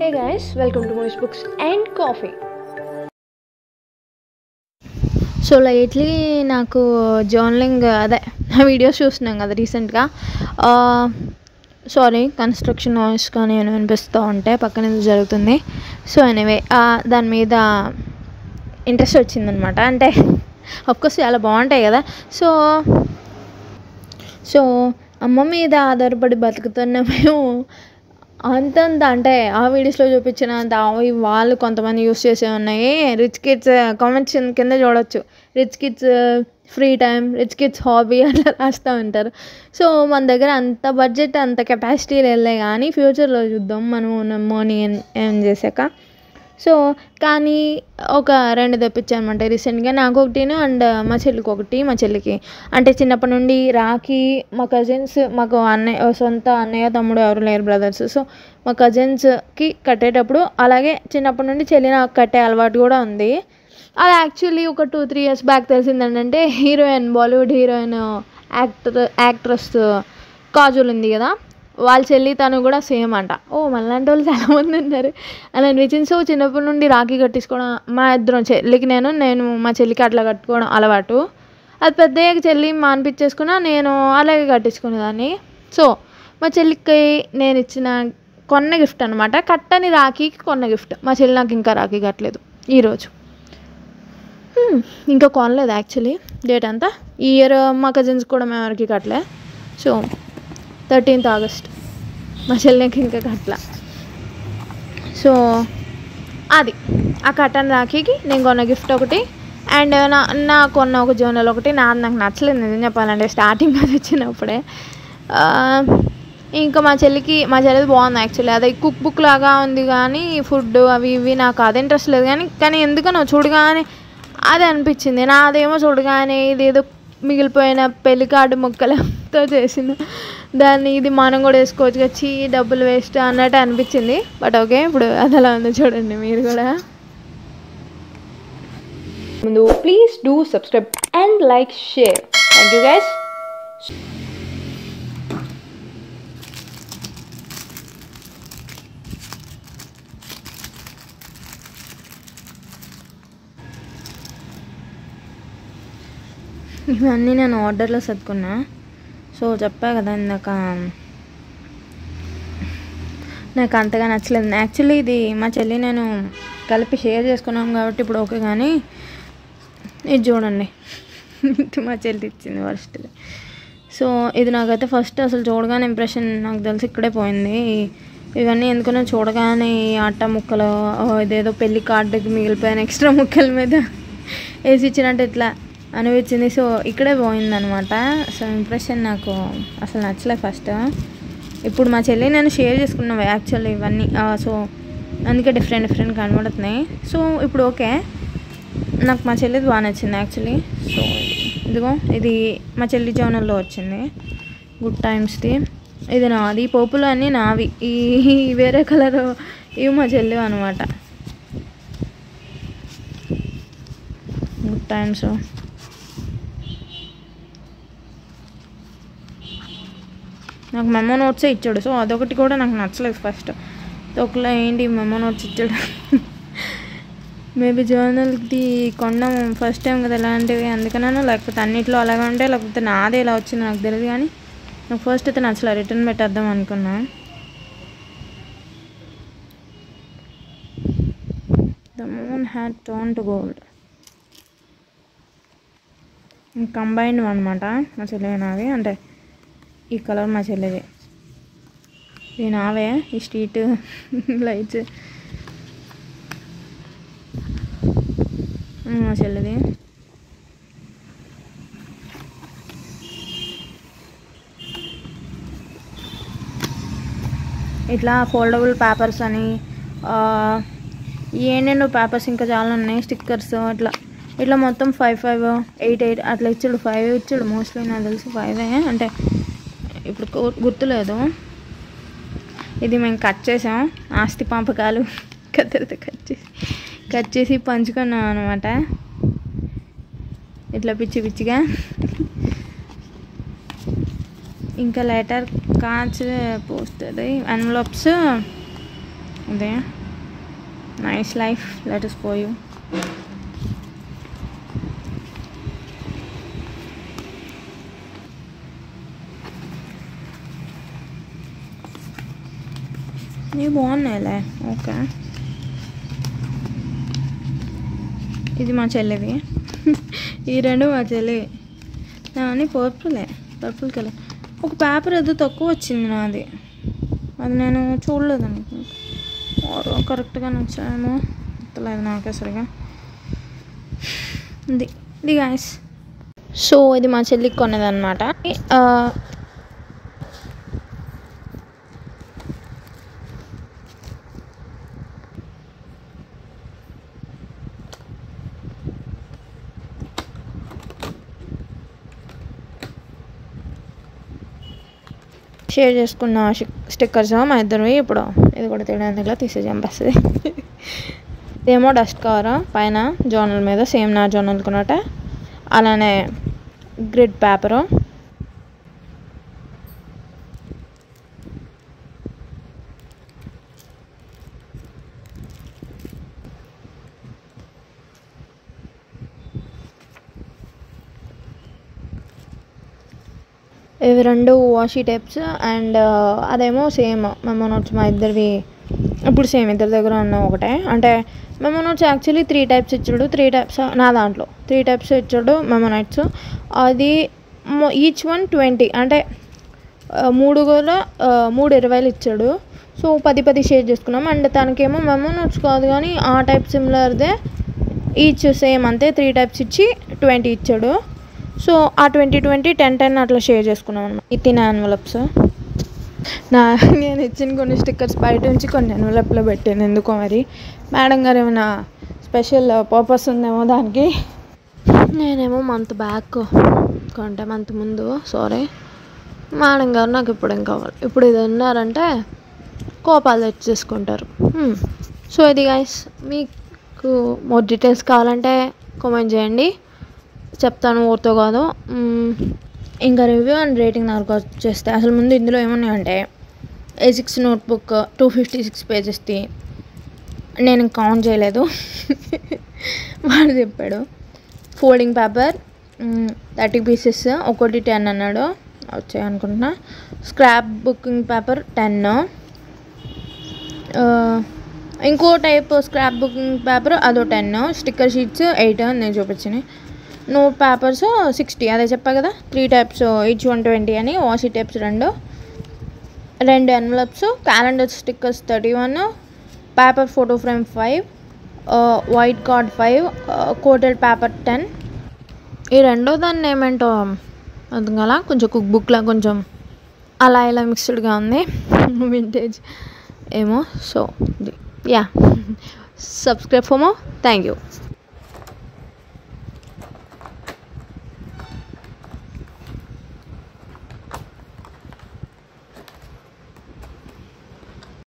Hey guys, welcome to Moist Books and Coffee. So lightly నాకు journaling అదే videos చూస్తున్నాం కదా రీసెంట్గా. సారీ, కన్స్ట్రక్షన్ నాయిస్ కానీ వినిపిస్తూ ఉంటే పక్కన ఏదో జరుగుతుంది. సో ఎనీవే దాని మీద ఇంట్రెస్ట్ వచ్చిందనమాట. అంటే అఫ్కోర్స్ చాలా బాగుంటాయి కదా. సో అమ్మ మీద ఆధారపడి బతుకుతున్న మేము అంతంత అంటే ఆ వీడియోస్లో చూపించినంత అవి వాళ్ళు కొంతమంది యూస్ చేసే ఉన్నాయి. రిచ్ కిడ్స్ కామెంట్స్ కింద చూడొచ్చు, rich kids free time, rich kids hobby అట్లా రాస్తూ ఉంటారు. సో మన దగ్గర అంత బడ్జెట్ అంత కెపాసిటీలు వెళ్ళాయి, కానీ ఫ్యూచర్లో చూద్దాం మనం మనీ ఏం చేశాక. సో కానీ ఒక 2 తెప్పించానమాట రీసెంట్గా, నాకు ఒకటిను అండ్ మా చెల్లికి ఒకటి. మా చెల్లికి అంటే చిన్నప్పటి నుండి రాఖీ మా కజిన్స్, మాకు సొంత అన్నయ్య తమ్ముడు ఎవరు లేరు, బ్రదర్స్. సో మా కజిన్స్కి కట్టేటప్పుడు అలాగే చిన్నప్పటి నుండి చెల్లి నాకు కట్టే అలవాటు కూడా ఉంది. అది యాక్చువల్లీ ఒక 2-3 years బ్యాక్ తెలిసింది ఏంటంటే, బాలీవుడ్ హీరోయిన్ యాక్ట్రెస్ కాజోల్ ఉంది కదా, వాళ్ళ చెల్లి తను కూడా సేమ్ అంట. మళ్ళంటి వాళ్ళు చాలామంది ఉన్నారు అలా అనిపించింది. సో చిన్నప్పటి నుండి రాఖీ కట్టించుకోవడం మా ఇద్దరం, చెల్లికి నేను మా చెల్లికి అట్లా కట్టుకోవడం అలవాటు. అది పెద్దయ్యాక చెల్లి మానిపించేసుకున్నా, నేను అలాగే కట్టించుకునేదాన్ని. సో మా చెల్లికి నేను కొన్న గిఫ్ట్ అనమాట, కట్టని రాఖీకి కొన్న గిఫ్ట్. మా చెల్లి నాకు ఇంకా రాఖీ కట్టలేదు ఈరోజు, ఇంకా కొనలేదు యాక్చువల్లీ. డేట్ అంతా ఈ ఇయర్ మా కజిన్స్ కూడా మేము ఎవరికి కట్టలే. సో 13th August మా చెల్లికి ఇంకా కట్టల. సో అది ఆ కట్టన్ రాఖీకి నేను కొన్న గిఫ్ట్ ఒకటి, అండ్ నా కొన్న ఒక జర్నల్ ఒకటి. నాకు నచ్చలేదు నిజం చెప్పాలంటే స్టార్టింగ్ అది వచ్చినప్పుడే. ఇంకా మా చెల్లిది బాగుంది యాక్చువల్లీ. అది కుక్ బుక్ లాగా ఉంది, కానీ ఫుడ్ అవి ఇవి నాకు అది ఇంట్రెస్ట్ లేదు. కానీ ఎందుకనో చూడగానే అది అనిపించింది. నాదేమో చూడగానే ఇదేదో మిగిలిపోయిన పెళ్లి కార్డు ముక్కలతో చేసిన దాన్ని ఇది మనం కూడా వేసుకోవచ్చు, వచ్చి డబ్బులు వేస్ట్ అన్నట్టు అనిపించింది. బట్ ఓకే, ఇప్పుడు అది అలా ఉందో చూడండి మీరు కూడా. ముందు please do subscribe and like, share. Thank you guys. ఇవన్నీ నేను ఆర్డర్లో సర్దుకున్నా. సో చెప్పా కదా ఇందాక, నాకు అంతగా నచ్చలేదు యాక్చువల్లీ. ఇది మా చెల్లి నేను కలిపి షేర్ చేసుకున్నాం కాబట్టి ఇప్పుడు ఓకే, కానీ ఇది చూడండి, ఇది మా చెల్లి ఇచ్చింది ఫస్ట్. సో ఇది నాకైతే ఫస్ట్ అసలు చూడగానే ఇంప్రెషన్ నాకు తెలిసి ఇక్కడే పోయింది. ఇవన్నీ ఎందుకన్నా చూడగానే అట్ట ముక్కలు, ఇదేదో పెళ్లి కార్డుకి మిగిలిపోయిన ఎక్స్ట్రా ముక్కల మీద వేసి ఇచ్చినట్టు ఇట్లా అనిపించింది. సో ఇక్కడే పోయిందనమాట. సో ఇంప్రెషన్ నాకు అసలు నచ్చలేదు ఫస్ట్. ఇప్పుడు మా చెల్లి నేను షేర్ చేసుకున్నాను యాక్చువల్లీ ఇవన్నీ. సో అందుకే డిఫరెంట్ కనబడుతున్నాయి. సో ఇప్పుడు ఓకే, నాకు మా చెల్లిది బాగా నచ్చింది యాక్చువల్లీ. సో ఇదిగో, ఇది మా చెల్లి జర్నల్లో వచ్చింది, గుడ్ టైమ్స్ది. ఇది నాది, పోపులు అన్నీ నావి. ఈ వేరే కలర్ ఇవి మా చెల్లి అనమాట, గుడ్ టైమ్స్. నాకు మెమో నోట్సే ఇచ్చాడు. సో అదొకటి కూడా నాకు నచ్చలేదు ఫస్ట్. ఒకలా ఏంటి మెమో నోట్స్ ఇచ్చాడు. మేబీ జర్నల్ది కొన్నాం ఫస్ట్ టైం కదా ఇలాంటివి, అందుకనో లేకపోతే అన్నిట్లో అలాగే ఉంటే, లేకపోతే నాదే ఇలా వచ్చింది నాకు తెలియదు. కానీ నాకు ఫస్ట్ అయితే నచ్చలేదు, రిటర్న్ పెట్టేద్దాం అనుకున్నా. The moon had turn to gold, combined అనమాట. మా చెల్లి నావి, అంటే ఈ కలర్ మా చెల్లిది, ఇది నావే. ఈ స్ట్రీట్ లైట్స్ మా చెల్లిది. ఇట్లా ఫోల్డబుల్ పేపర్స్ అని ఏంటంటే పేపర్స్ ఇంకా చాలా ఉన్నాయి, స్టిక్కర్స్ ఇట్లా మొత్తం 5, 8 అట్లా ఇచ్చాడు. 5 ఇచ్చాడు మోస్ట్లీ, నాకు తెలిసి 5 అంటే ఇప్పుడు గుర్తులేదు. ఇది మేము కట్ చేసాం, ఆస్తి పంపకాలు కత్తిరితో కట్ చేసి పంచుకున్నాం అనమాట. ఇట్లా పిచ్చిగా. ఇంకా లెటర్ కార్డ్స్ పోస్ట్, ఎన్వలప్స్ అదే nice life, let us for you. ఇవి బాగున్నాయిలే. ఓకే, ఇది మా చెల్లిది. ఈ రెండు మా చెల్లి. Nani purple colour. ఒక పేపర్ ఏదో తక్కువ వచ్చింది నాది, అది నేను చూడలేదు అనుకుంటా. కరెక్ట్గా నచ్చాయేమో గుర్తులేదు నాకే సరిగా. ఇది గాయస్. సో ఇది మా చెల్లికి కొన్నదన్నమాట. షేర్ చేసుకున్న స్టిక్కర్స్ మా ఇద్దరు. ఇప్పుడు ఇది కూడా తీయడానికి తీసేసి చంపేస్తుంది. ఇదేమో డస్ట్ కవర్, పైన జర్నల్ మీద సేమ్ నా జర్నల్ కొన్నట్టే, అలానే గ్రిడ్ పేపరు. ఇవి రెండు వాషీ టైప్స్. అండ్ అదేమో సేమ్ మెమో నోట్స్ మా ఇద్దరివి. ఇప్పుడు సేమ్ ఇద్దరి దగ్గర ఉన్న ఒకటే. అంటే మెమో నోట్స్ యాక్చువల్లీ 3 టైప్స్ ఇచ్చాడు. 3 టైప్స్ నా దాంట్లో 3 టైప్స్ ఇచ్చాడు మెమో నోట్స్. అది ఈచ్ 120, అంటే 3 ఇచ్చాడు. సో 10 షేర్ చేసుకున్నాం. అండ్ తనకేమో మెమో నోట్స్ కాదు కానీ ఆ టైప్ సిమిలర్దే, ఈచ్ సేమ్ అంతే 3 టైప్స్ ఇచ్చి 20 ఇచ్చాడు. సో ఆ 20 10 అట్లా షేర్ చేసుకున్నాం అన్నమాట. ఈ 10 ఎన్వలప్స్. నేను ఇచ్చిన కొన్ని స్టిక్కర్స్ బయట నుంచి కొన్ని ఎన్వలప్లో పెట్టాను. ఎందుకో మరి మేడం గారు ఏమైనా స్పెషల్ పర్పస్ ఉందేమో దానికి. నేనేమో మంత్ ముందు మేడం గారు నాకు ఇప్పుడు ఏం కావాలి, ఇప్పుడు ఇది అన్నారంటే కోపాలు తెచ్చేసుకుంటారు. సో ఇది గైస్, మీకు మోర్ డీటెయిల్స్ కావాలంటే కామెంట్ చేయండి, చెప్తాను. ఊరితో కాదు. ఇంకా రివ్యూ అండ్ రేటింగ్ నాకు వచ్చేస్తే అసలు ముందు ఇందులో ఏమున్నాయంటే A6 నోట్బుక్ 256 పేజెస్ది. నేను కౌంట్ చేయలేదు, వాడు చెప్పాడు. ఫోల్డింగ్ పేపర్ 30 పీసెస్, ఒకటి 10 అన్నాడు, వచ్చాయి అనుకుంటున్నా. Scrap booking paper 10. ఇంకో టైప్ స్క్రాప్ బుకింగ్ పేపర్ అదో 10. స్టిక్కర్ షీట్స్ 8 నేను చూపించినాయి. నోట్ పేపర్స్ 60, అదే చెప్పా కదా. 3 టైప్స్ ఈచ్ 120 అని. Washi tapes 2 envelopes. Calendar stickers 31. Paper photo frame 5. White card 5. Coated paper 10. ఈ రెండో దాన్ని ఏమంటో అర్థం కదా, కొంచెం కుక్ బుక్లా కొంచెం అలా ఇలా మిక్స్డ్గా ఉంది, వింటేజ్ ఏమో. So yeah, subscribe for more. Thank you.